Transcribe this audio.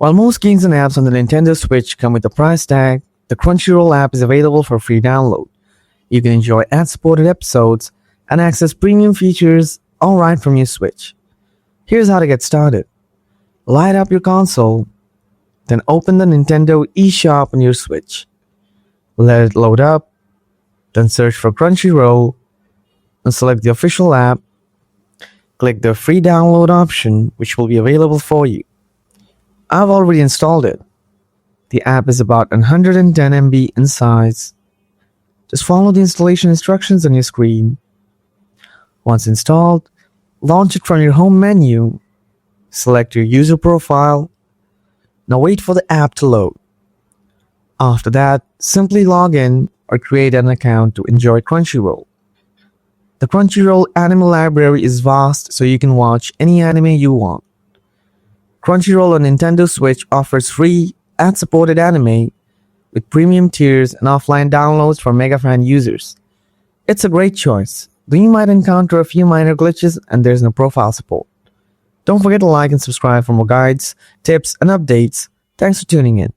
While most games and apps on the Nintendo Switch come with a price tag, the Crunchyroll app is available for free download. You can enjoy ad-supported episodes and access premium features all right from your Switch. Here's how to get started. Light up your console, then open the Nintendo eShop on your Switch. Let it load up, then search for Crunchyroll and select the official app. Click the free download option, which will be available for you. I've already installed it. The app is about 110 MB in size. Just follow the installation instructions on your screen. Once installed, launch it from your home menu. Select your user profile. Now wait for the app to load. After that, simply log in or create an account to enjoy Crunchyroll. The Crunchyroll anime library is vast, so you can watch any anime you want. Crunchyroll on Nintendo Switch offers free ad-supported anime with premium tiers and offline downloads for mega fan users. It's a great choice, though you might encounter a few minor glitches and there's no profile support. Don't forget to like and subscribe for more guides, tips, and updates. Thanks for tuning in.